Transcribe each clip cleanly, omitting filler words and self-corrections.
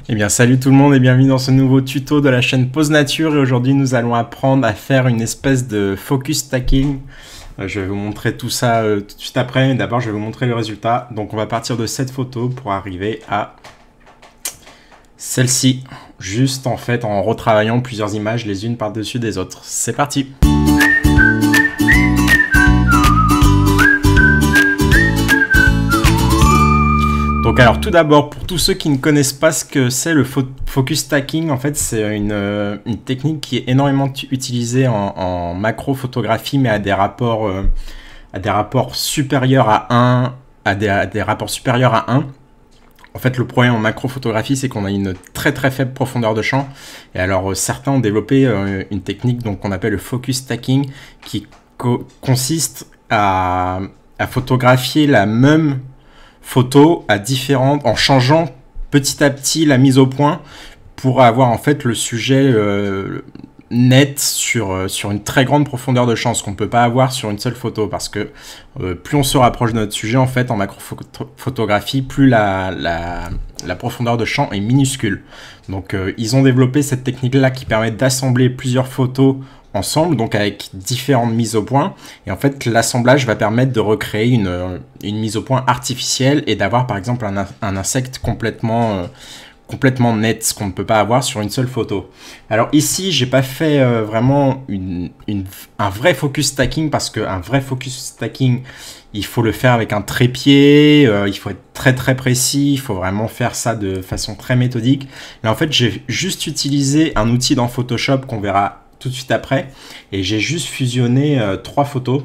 Eh bien salut tout le monde et bienvenue dans ce nouveau tuto de la chaîne Pause Nature et aujourd'hui nous allons apprendre à faire une espèce de focus stacking. Je vais vous montrer tout ça tout de suite après, mais d'abord je vais vous montrer le résultat. Donc on va partir de cette photo pour arriver à celle-ci, juste en fait en retravaillant plusieurs images les unes par-dessus des autres. C'est parti! Donc alors tout d'abord, pour tous ceux qui ne connaissent pas ce que c'est le focus stacking, en fait c'est une technique qui est énormément utilisée en macro-photographie, mais à des rapports supérieurs à 1, à des rapports supérieurs à 1. En fait, le problème en macro-photographie, c'est qu'on a une très très faible profondeur de champ. Et alors certains ont développé une technique qu'on appelle le focus stacking, qui consiste à photographier la même photo en changeant petit à petit la mise au point pour avoir en fait le sujet net sur une très grande profondeur de champ, ce qu'on ne peut pas avoir sur une seule photo, parce que plus on se rapproche de notre sujet en fait en macrophotographie, plus la profondeur de champ est minuscule. Donc ils ont développé cette technique là qui permet d'assembler plusieurs photos ensemble, donc avec différentes mises au point, et en fait l'assemblage va permettre de recréer une mise au point artificielle et d'avoir par exemple un insecte complètement net, ce qu'on ne peut pas avoir sur une seule photo. Alors ici j'ai pas fait vraiment un vrai focus stacking, parce qu'un vrai focus stacking il faut le faire avec un trépied, il faut être très très précis, il faut vraiment faire ça de façon très méthodique. Là en fait j'ai juste utilisé un outil dans Photoshop qu'on verra tout de suite après, et j'ai juste fusionné 3 photos.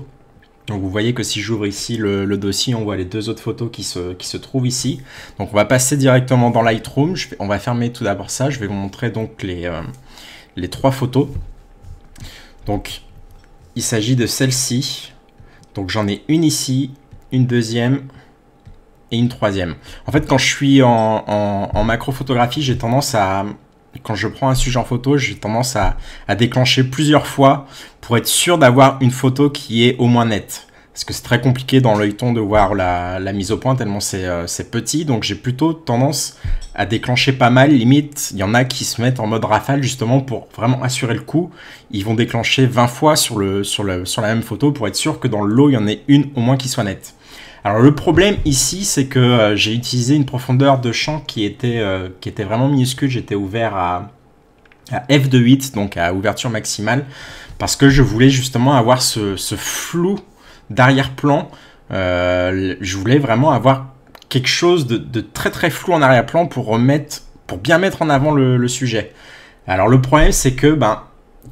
Donc vous voyez que si j'ouvre ici le dossier, on voit les 2 autres photos qui se trouvent ici. Donc on va passer directement dans Lightroom. On va fermer tout d'abord ça. Je vais vous montrer donc les 3 photos. Donc il s'agit de celle-ci. Donc j'en ai une ici, une deuxième et une troisième. En fait, quand je suis en macro-photographie, j'ai tendance à... Quand je prends un sujet en photo, j'ai tendance à déclencher plusieurs fois pour être sûr d'avoir une photo qui est au moins nette. Parce que c'est très compliqué dans l'œilleton de voir la mise au point tellement c'est petit. Donc j'ai plutôt tendance à déclencher pas mal. Limite, il y en a qui se mettent en mode rafale justement pour vraiment assurer le coup. Ils vont déclencher 20 fois sur la même photo pour être sûr que dans le lot, il y en ait une au moins qui soit nette. Alors le problème ici, c'est que j'ai utilisé une profondeur de champ qui était vraiment minuscule. J'étais ouvert à f2.8, donc à ouverture maximale, parce que je voulais justement avoir ce flou d'arrière-plan. Je voulais vraiment avoir quelque chose de très très flou en arrière-plan pour bien mettre en avant le sujet. Alors le problème, c'est que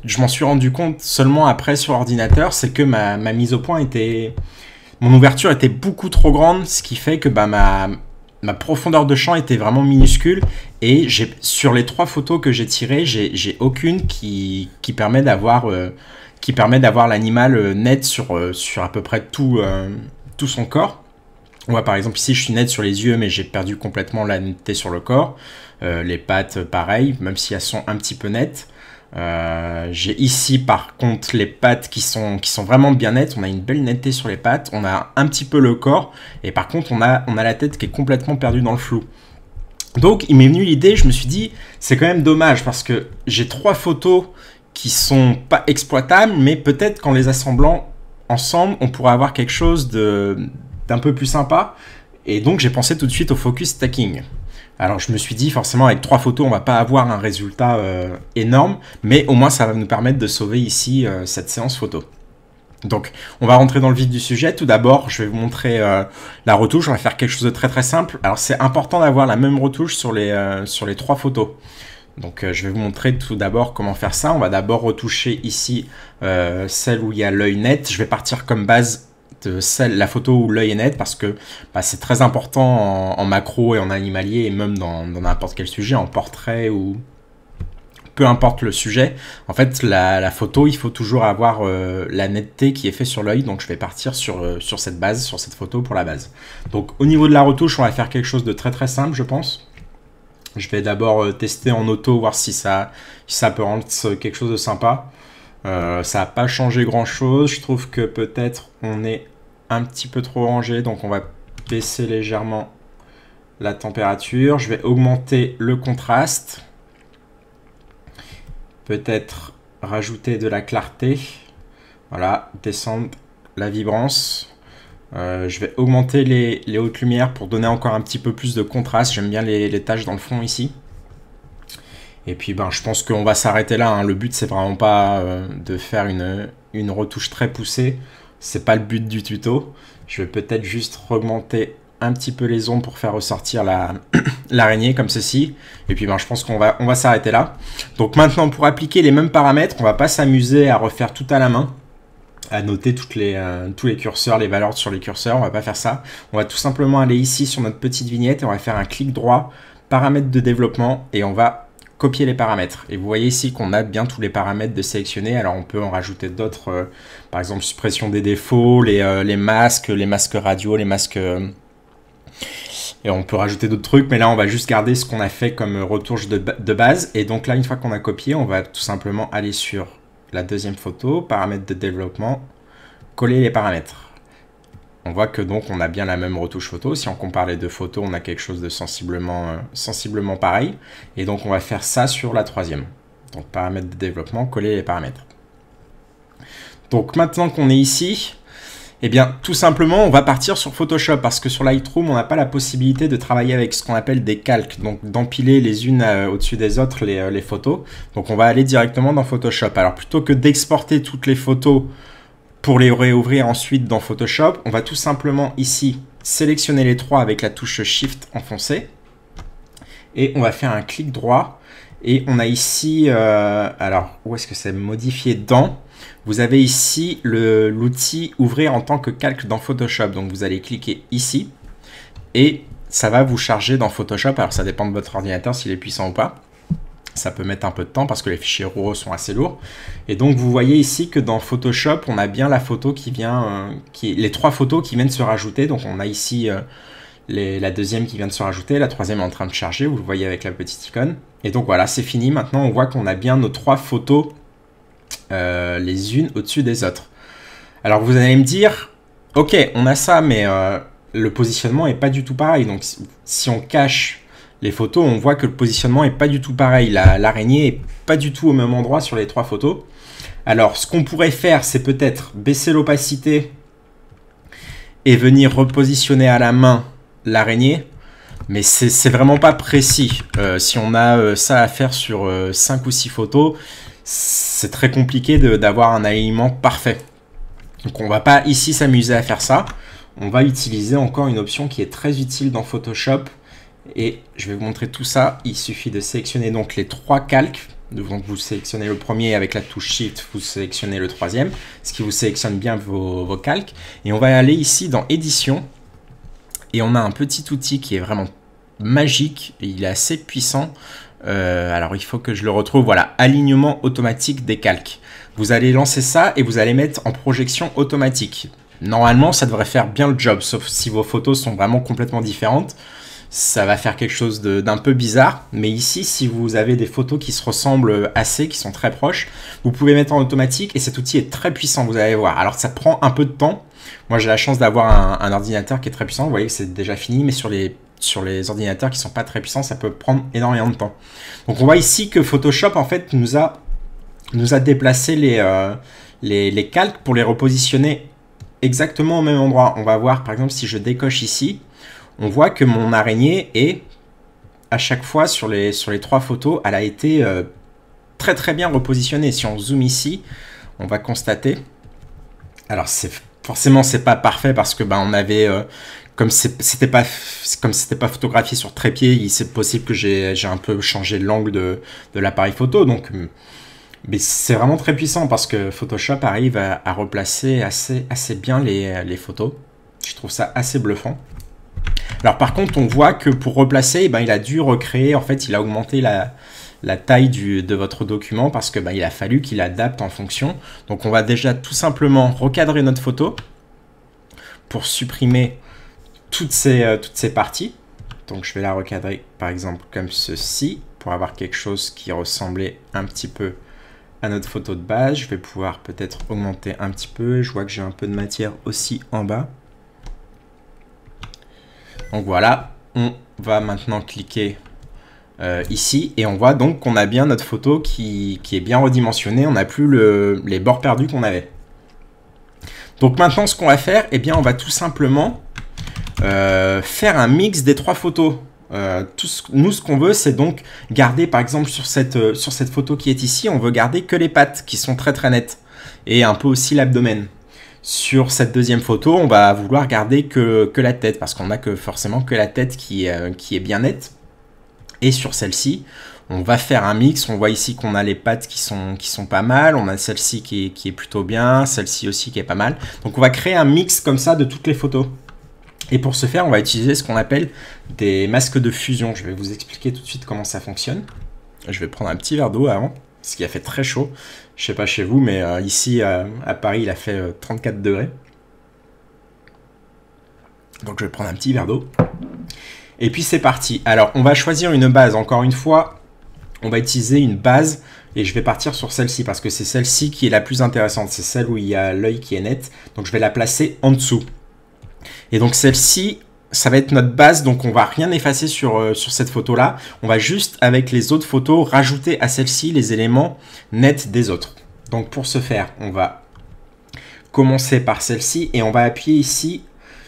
je m'en suis rendu compte seulement après sur ordinateur, c'est que ma mise au point mon ouverture était beaucoup trop grande, ce qui fait que ma profondeur de champ était vraiment minuscule, et sur les 3 photos que j'ai tirées, j'ai aucune qui permet d'avoir l'animal net sur à peu près tout son corps. On voit par exemple ici je suis net sur les yeux, mais j'ai perdu complètement la netteté sur le corps. Les pattes pareil, même si elles sont un petit peu nettes. J'ai ici par contre les pattes qui sont vraiment bien nettes. On a une belle netteté sur les pattes, on a un petit peu le corps, et par contre on a la tête qui est complètement perdue dans le flou. Donc il m'est venu l'idée, je me suis dit c'est quand même dommage, parce que j'ai 3 photos qui sont pas exploitables, mais peut-être qu'en les assemblant ensemble on pourrait avoir quelque chose d'un peu plus sympa. Et donc j'ai pensé tout de suite au focus stacking. Alors je me suis dit forcément avec 3 photos on va pas avoir un résultat énorme, mais au moins ça va nous permettre de sauver ici cette séance photo. Donc on va rentrer dans le vif du sujet. Tout d'abord je vais vous montrer la retouche. On va faire quelque chose de très très simple. Alors c'est important d'avoir la même retouche sur les 3 photos. Donc je vais vous montrer tout d'abord comment faire ça. On va d'abord retoucher ici celle où il y a l'œil net. Je vais partir comme base la photo où l'œil est net, parce que c'est très important en macro et en animalier, et même dans n'importe quel sujet, en portrait ou peu importe le sujet. En fait la photo, il faut toujours avoir la netteté qui est faite sur l'œil. Donc je vais partir sur cette base, sur cette photo pour la base. Donc au niveau de la retouche, on va faire quelque chose de très très simple, je pense. Je vais d'abord tester en auto, voir si ça peut rendre quelque chose de sympa. Ça n'a pas changé grand chose. Je trouve que peut-être on est un petit peu trop rangé, donc on va baisser légèrement la température. Je vais augmenter le contraste. Peut-être rajouter de la clarté. Voilà, descendre la vibrance. Je vais augmenter les hautes lumières pour donner encore un petit peu plus de contraste. J'aime bien les taches dans le fond ici. Et puis ben, je pense qu'on va s'arrêter là, hein. Le but c'est vraiment pas de faire une retouche très poussée. C'est pas le but du tuto. Je vais peut-être juste augmenter un petit peu les ombres pour faire ressortir l'araignée comme ceci. Et puis ben, je pense qu'on va s'arrêter là. Donc maintenant pour appliquer les mêmes paramètres, on va pas s'amuser à refaire tout à la main, à noter tous les curseurs, les valeurs sur les curseurs. On va pas faire ça. On va tout simplement aller ici sur notre petite vignette et on va faire un clic droit, paramètres de développement, et on va copier les paramètres. Et vous voyez ici qu'on a bien tous les paramètres de sélectionner. Alors on peut en rajouter d'autres, par exemple suppression des défauts, les masques radio, les masques... et on peut rajouter d'autres trucs, mais là on va juste garder ce qu'on a fait comme retouche de base. Et donc là, une fois qu'on a copié, on va tout simplement aller sur la deuxième photo, paramètres de développement, coller les paramètres. On voit que donc on a bien la même retouche photo. Si on compare les deux photos, on a quelque chose de sensiblement pareil. Et donc on va faire ça sur la troisième. Donc paramètres de développement, coller les paramètres. Donc maintenant qu'on est ici, eh bien tout simplement on va partir sur Photoshop, parce que sur Lightroom on n'a pas la possibilité de travailler avec ce qu'on appelle des calques, donc d'empiler les unes au-dessus des autres les photos. Donc on va aller directement dans Photoshop. Alors plutôt que d'exporter toutes les photos pour les réouvrir ensuite dans Photoshop, on va tout simplement ici sélectionner les trois avec la touche Shift enfoncée. Et on va faire un clic droit. Et on a ici, alors où est-ce que c'est modifié dans? Vous avez ici l'outil ouvrir en tant que calque dans Photoshop. Donc vous allez cliquer ici. Et ça va vous charger dans Photoshop. Alors ça dépend de votre ordinateur s'il est puissant ou pas. Ça peut mettre un peu de temps parce que les fichiers RAW sont assez lourds. Et donc, vous voyez ici que dans Photoshop, on a bien la photo qui vient, les trois photos qui viennent se rajouter. Donc, on a ici la deuxième qui vient de se rajouter, la troisième est en train de charger, vous le voyez avec la petite icône. Et donc, voilà, c'est fini. Maintenant, on voit qu'on a bien nos trois photos les unes au-dessus des autres. Alors, vous allez me dire, ok, on a ça, mais le positionnement n'est pas du tout pareil. Donc, si on cache les photos, on voit que le positionnement est pas du tout pareil. L'araignée est pas du tout au même endroit sur les trois photos. Alors, ce qu'on pourrait faire, c'est peut-être baisser l'opacité et venir repositionner à la main l'araignée. Mais c'est vraiment pas précis. Si on a ça à faire sur 5 ou 6 photos, c'est très compliqué d'avoir un alignement parfait. Donc, on va pas ici s'amuser à faire ça. On va utiliser encore une option qui est très utile dans Photoshop. Et je vais vous montrer tout ça. Il suffit de sélectionner donc les trois calques. Donc vous sélectionnez le premier avec la touche Shift, vous sélectionnez le troisième, ce qui vous sélectionne bien vos calques. Et on va aller ici dans Édition. Et on a un petit outil qui est vraiment magique. Et il est assez puissant. Alors il faut que je le retrouve. Voilà, alignement automatique des calques. Vous allez lancer ça et vous allez mettre en projection automatique. Normalement, ça devrait faire bien le job, sauf si vos photos sont vraiment complètement différentes. Ça va faire quelque chose d'un peu bizarre, mais ici, si vous avez des photos qui se ressemblent assez, qui sont très proches, vous pouvez mettre en automatique et cet outil est très puissant, vous allez voir. Alors, ça prend un peu de temps. Moi, j'ai la chance d'avoir un ordinateur qui est très puissant. Vous voyez que c'est déjà fini, mais sur les ordinateurs qui ne sont pas très puissants, ça peut prendre énormément de temps. Donc, on voit ici que Photoshop, en fait, nous a déplacé les calques pour les repositionner exactement au même endroit. On va voir, par exemple, si je décoche ici, on voit que mon araignée est, à chaque fois, sur les trois photos, elle a été très très bien repositionnée. Si on zoome ici, on va constater. Alors, forcément, c'est pas parfait parce que on avait, comme c'était pas photographié sur trépied, c'est possible que j'ai un peu changé l'angle de l'appareil photo. Donc, mais c'est vraiment très puissant parce que Photoshop arrive à replacer assez bien les photos. Je trouve ça assez bluffant. Alors par contre, on voit que pour replacer, il a dû recréer, en fait, il a augmenté la taille de votre document parce que il a fallu qu'il adapte en fonction. Donc on va déjà tout simplement recadrer notre photo pour supprimer toutes ces parties. Donc je vais la recadrer par exemple comme ceci pour avoir quelque chose qui ressemblait un petit peu à notre photo de base. Je vais pouvoir peut-être augmenter un petit peu. Je vois que j'ai un peu de matière aussi en bas. Donc voilà, on va maintenant cliquer ici et on voit donc qu'on a bien notre photo qui est bien redimensionnée. On n'a plus les bords perdus qu'on avait. Donc maintenant, ce qu'on va faire, eh bien, on va tout simplement faire un mix des 3 photos. Nous, ce qu'on veut, c'est donc garder, par exemple, sur cette photo qui est ici, on veut garder que les pattes qui sont très très nettes et un peu aussi l'abdomen. Sur cette deuxième photo, on va vouloir garder que la tête parce qu'on n'a forcément que la tête qui est bien nette. Et sur celle-ci, on va faire un mix. On voit ici qu'on a les pattes qui sont pas mal. On a celle-ci qui est plutôt bien. Celle-ci aussi qui est pas mal. Donc on va créer un mix comme ça de toutes les photos. Et pour ce faire, on va utiliser ce qu'on appelle des masques de fusion. Je vais vous expliquer tout de suite comment ça fonctionne. Je vais prendre un petit verre d'eau avant, parce qu'il a fait très chaud. Je sais pas chez vous, mais ici à Paris, il a fait 34 degrés. Donc je vais prendre un petit verre d'eau. Et puis c'est parti. Alors on va choisir une base. Encore une fois, on va utiliser une base et je vais partir sur celle-ci parce que c'est celle-ci qui est la plus intéressante. C'est celle où il y a l'œil qui est net. Donc je vais la placer en dessous. Et donc celle-ci, ça va être notre base. Donc on va rien effacer sur cette photo-là. On va juste avec les autres photos rajouter à celle-ci les éléments nets des autres. Donc pour ce faire, on va commencer par celle-ci et on va appuyer ici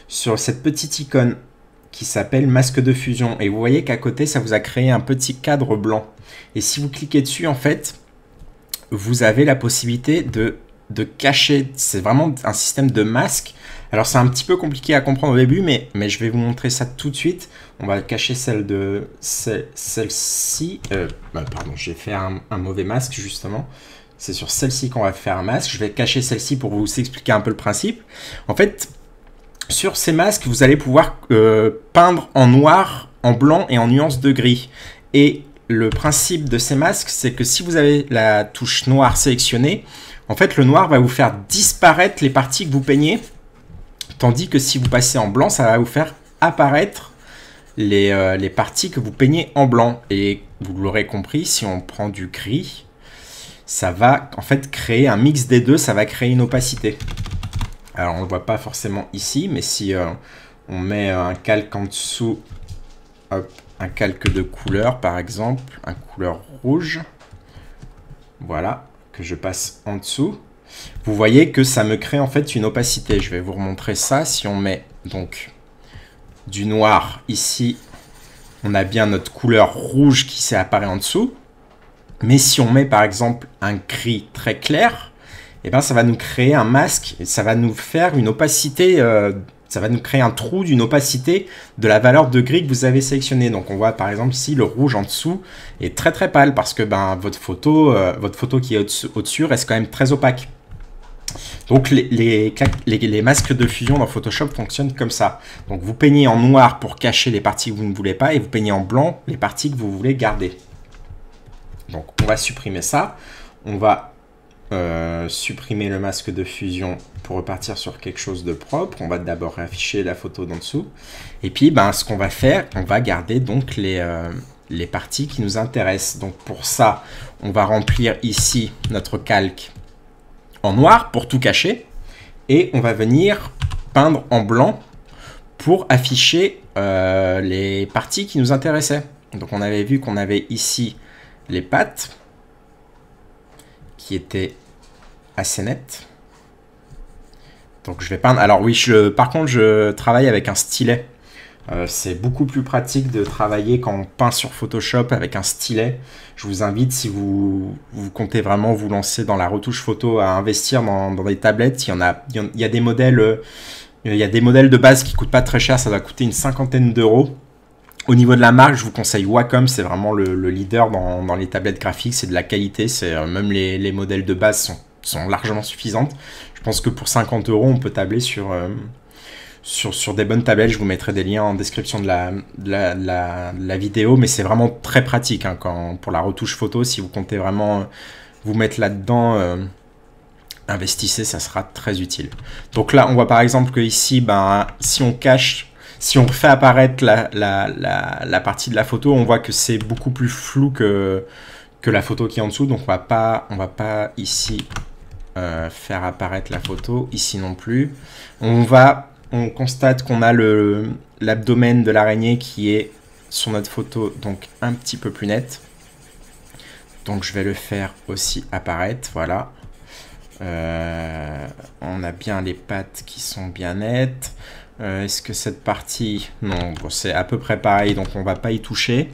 sur cette petite icône qui s'appelle masque de fusion. Et vous voyez qu'à côté, ça vous a créé un petit cadre blanc. Et si vous cliquez dessus, en fait, vous avez la possibilité de cacher. C'est vraiment un système de masque. Alors, c'est un petit peu compliqué à comprendre au début, mais je vais vous montrer ça tout de suite. On va cacher celle-ci. Pardon, j'ai fait un mauvais masque, justement. C'est sur celle-ci qu'on va faire un masque. Je vais cacher celle-ci pour vous expliquer un peu le principe. En fait, sur ces masques, vous allez pouvoir peindre en noir, en blanc et en nuances de gris. Et le principe de ces masques, c'est que si vous avez la touche noire sélectionnée, en fait, le noir va vous faire disparaître les parties que vous peignez. Tandis que si vous passez en blanc, ça va vous faire apparaître les parties que vous peignez en blanc. Et vous l'aurez compris, si on prend du gris, ça va en fait créer un mix des deux, ça va créer une opacité. Alors, on ne le voit pas forcément ici, mais si on met un calque en dessous, hop, un calque de couleur, par exemple, un couleur rouge, voilà, que je passe en dessous, vous voyez que ça me crée en fait une opacité. Je vais vous remontrer ça. Si on met donc du noir ici, on a bien notre couleur rouge qui s'apparaît en dessous. Mais si on met par exemple un gris très clair, eh ben, ça va nous créer un masque et ça va nous faire une opacité, ça va nous créer un trou d'une opacité de la valeur de gris que vous avez sélectionnée. Donc on voit par exemple ici le rouge en dessous est très très pâle parce que ben, votre photo qui est au-dessus reste quand même très opaque. Donc les masques de fusion dans Photoshop fonctionnent comme ça. Donc vous peignez en noir pour cacher les parties que vous ne voulez pas et vous peignez en blanc les parties que vous voulez garder. Donc on va supprimer ça. On va supprimer le masque de fusion pour repartir sur quelque chose de propre. On va d'abord afficher la photo d'en dessous. Et puis ben, ce qu'on va faire, on va garder donc les parties qui nous intéressent. Donc pour ça, on va remplir ici notre calque en noir pour tout cacher. Et on va venir peindre en blanc pour afficher les parties qui nous intéressaient. Donc on avait vu qu'on avait ici les pattes qui étaient assez nettes. Donc je vais peindre. Alors oui, par contre, je travaille avec un stylet. C'est beaucoup plus pratique de travailler quand on peint sur Photoshop avec un stylet. Je vous invite, si vous comptez vraiment vous lancer dans la retouche photo, à investir dans des tablettes. Il y a des modèles, de base qui coûtent pas très cher. Ça va coûter une 50aine d'euros. Au niveau de la marque, je vous conseille Wacom, c'est vraiment le leader dans les tablettes graphiques, c'est de la qualité, même les modèles de base sont largement suffisantes. Je pense que pour 50 euros, on peut tabler sur des bonnes tablettes. Je vous mettrai des liens en description de la vidéo, mais c'est vraiment très pratique hein, pour la retouche photo. Si vous comptez vraiment vous mettre là-dedans, investissez, ça sera très utile. Donc là, on voit par exemple que ici, ben, si on fait apparaître la partie de la photo, on voit que c'est beaucoup plus flou que la photo qui est en dessous. Donc on va pas ici faire apparaître la photo, ici non plus. On constate qu'on a l'abdomen de l'araignée qui est sur notre photo, donc un petit peu plus net. Donc je vais le faire aussi apparaître, voilà. On a bien les pattes qui sont bien nettes. Est-ce que cette partie... Non, bon, c'est à peu près pareil, donc on va pas y toucher.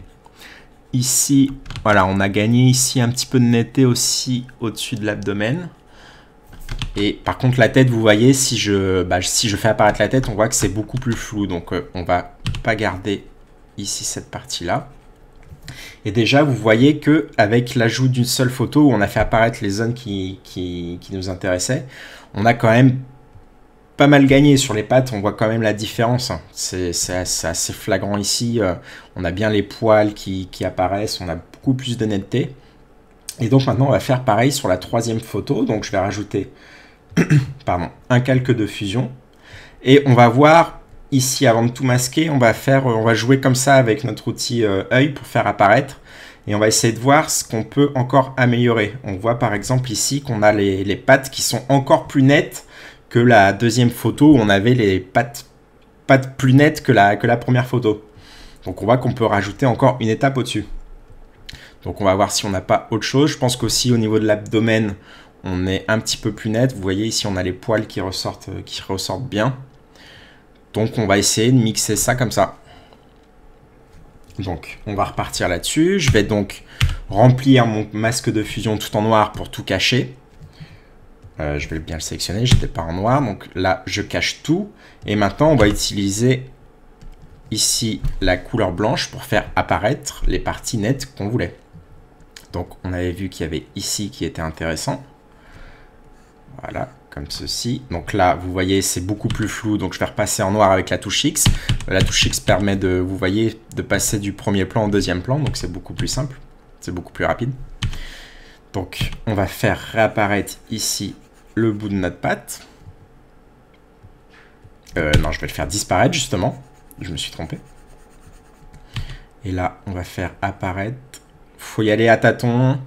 Ici, voilà, on a gagné ici un petit peu de netteté aussi au-dessus de l'abdomen. Et par contre, la tête, vous voyez, si je fais apparaître la tête, on voit que c'est beaucoup plus flou. Donc, on va pas garder ici cette partie-là. Et déjà, vous voyez que avec l'ajout d'une seule photo où on a fait apparaître les zones qui nous intéressaient, on a quand même pas mal gagné sur les pattes. On voit quand même la différence. C'est assez flagrant ici. On a bien les poils qui apparaissent. On a beaucoup plus de netteté. Et donc maintenant, on va faire pareil sur la troisième photo. Donc je vais rajouter pardon, un calque de fusion. Et on va voir ici, avant de tout masquer, on va jouer comme ça avec notre outil œil pour faire apparaître. Et on va essayer de voir ce qu'on peut encore améliorer. On voit par exemple ici qu'on a les pattes qui sont encore plus nettes que la deuxième photo où on avait les pattes plus nettes que la première photo. Donc on voit qu'on peut rajouter encore une étape au-dessus. Donc on va voir si on n'a pas autre chose. Je pense qu'aussi au niveau de l'abdomen, on est un petit peu plus net. Vous voyez ici, on a les poils qui ressortent bien. Donc on va essayer de mixer ça comme ça. Donc on va repartir là-dessus. Je vais donc remplir mon masque de fusion tout en noir pour tout cacher. Je vais bien le sélectionner, j'étais pas en noir. Donc là, je cache tout. Et maintenant, on va utiliser ici la couleur blanche pour faire apparaître les parties nettes qu'on voulait. Donc on avait vu qu'il y avait ici qui était intéressant. Voilà, comme ceci. Donc là, vous voyez, c'est beaucoup plus flou. Donc je vais repasser en noir avec la touche X. La touche X permet de, vous voyez, de passer du premier plan au deuxième plan. Donc c'est beaucoup plus simple. C'est beaucoup plus rapide. Donc on va faire réapparaître ici le bout de notre patte. Non, je vais le faire disparaître justement. Je me suis trompé. Et là, on va faire apparaître. Faut y aller à tâtons.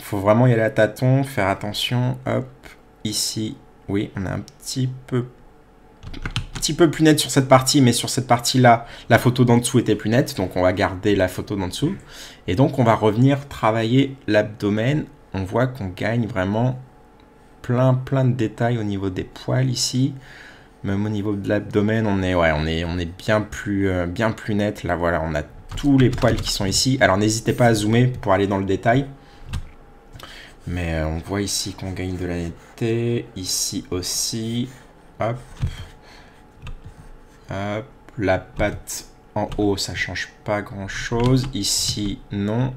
Faut vraiment y aller à tâtons. Faire attention. Hop, ici. Oui, on est un petit peu plus net sur cette partie, mais sur cette partie-là, la photo d'en dessous était plus nette. Donc, on va garder la photo d'en dessous. Et donc, on va revenir travailler l'abdomen. On voit qu'on gagne vraiment plein de détails au niveau des poils ici. Même au niveau de l'abdomen, on est bien plus net. Là, voilà, on a tous les poils qui sont ici. Alors, n'hésitez pas à zoomer pour aller dans le détail. Mais on voit ici qu'on gagne de la netteté. Ici aussi. Hop. Hop. La patte en haut, ça change pas grand-chose. Ici, non.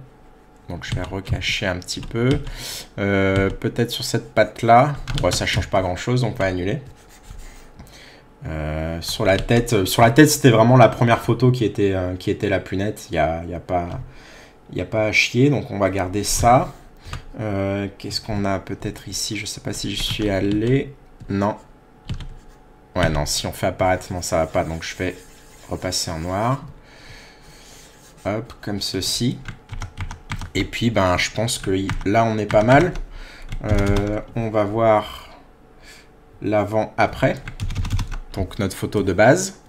Donc, je vais recacher un petit peu. Peut-être sur cette patte-là. Bon, ça change pas grand-chose, donc on va annuler. Sur la tête, c'était vraiment la première photo qui était la plus nette. Il y a pas à chier, donc on va garder ça. Qu'est-ce qu'on a peut-être ici? Je sais pas si je suis allé. Non. Ouais, non, si on fait apparaître, non, ça va pas. Donc je vais repasser en noir. Hop, comme ceci. Et puis, ben, je pense que là, on est pas mal. On va voir l'avant-après. Donc, notre photo de base.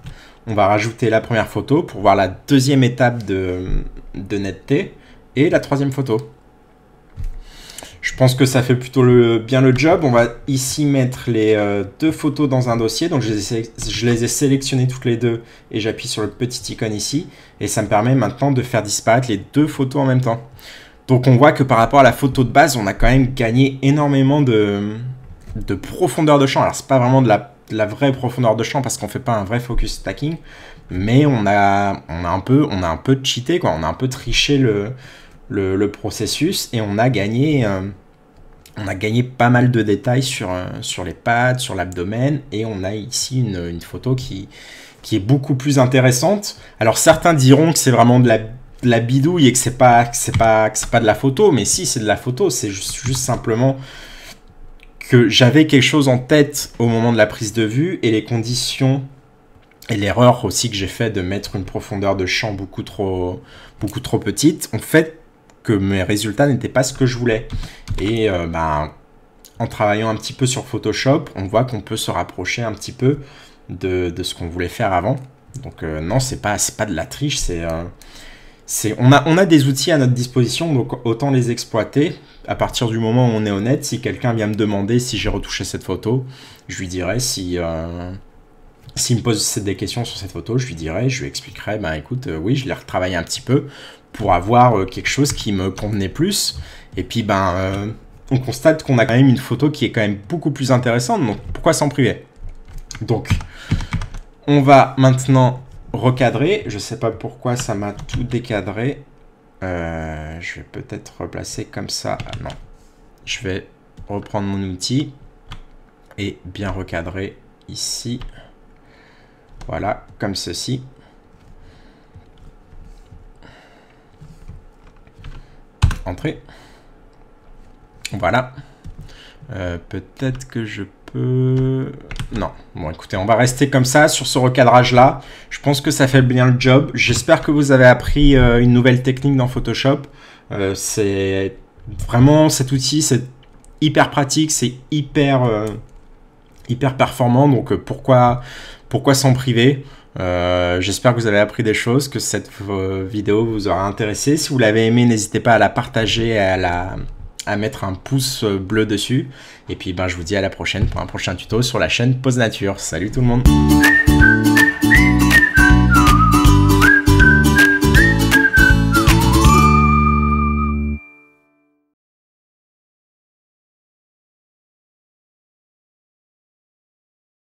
On va rajouter la première photo pour voir la deuxième étape de netteté et la troisième photo. Je pense que ça fait plutôt bien le job. On va ici mettre les deux photos dans un dossier. Donc, je les ai sélectionnées toutes les deux et j'appuie sur le petit icône ici. Et ça me permet maintenant de faire disparaître les deux photos en même temps. Donc, on voit que par rapport à la photo de base, on a quand même gagné énormément de profondeur de champ. Alors, c'est pas vraiment de la vraie profondeur de champ parce qu'on fait pas un vrai focus stacking. Mais on a un peu cheaté, quoi. On a un peu triché le processus et on a gagné pas mal de détails sur les pattes, sur l'abdomen, et on a ici une photo qui est beaucoup plus intéressante. Alors certains diront que c'est vraiment de la bidouille et que c'est pas de la photo, mais si, c'est de la photo. C'est juste simplement que j'avais quelque chose en tête au moment de la prise de vue, et les conditions et l'erreur aussi que j'ai fait de mettre une profondeur de champ beaucoup trop petite ont fait que mes résultats n'étaient pas ce que je voulais. Et en travaillant un petit peu sur Photoshop, on voit qu'on peut se rapprocher un petit peu de ce qu'on voulait faire avant. Donc non, c'est pas de la triche, on a des outils à notre disposition, donc autant les exploiter. À partir du moment où on est honnête, si quelqu'un vient me demander si j'ai retouché cette photo, je lui dirai s'il me pose des questions sur cette photo, je lui expliquerai, bah écoute, oui, je l'ai retravaillé un petit peu pour avoir quelque chose qui me convenait plus. Et puis, on constate qu'on a quand même une photo qui est quand même beaucoup plus intéressante, donc pourquoi s'en priver? Donc, on va maintenant recadrer. Je sais pas pourquoi ça m'a tout décadré. Je vais peut-être replacer comme ça. Ah non. Je vais reprendre mon outil et bien recadrer ici. Voilà, comme ceci. Entrée. Voilà. Peut-être que je peux... Non. Bon, écoutez, on va rester comme ça sur ce recadrage-là. Je pense que ça fait bien le job. J'espère que vous avez appris une nouvelle technique dans Photoshop. C'est vraiment cet outil, c'est hyper pratique, c'est hyper performant. Donc pourquoi s'en priver? J'espère que vous avez appris des choses, que cette vidéo vous aura intéressé. Si vous l'avez aimé, n'hésitez pas à la partager et à mettre un pouce bleu dessus. Et puis je vous dis à la prochaine pour un prochain tuto sur la chaîne Pose Nature. Salut tout le monde!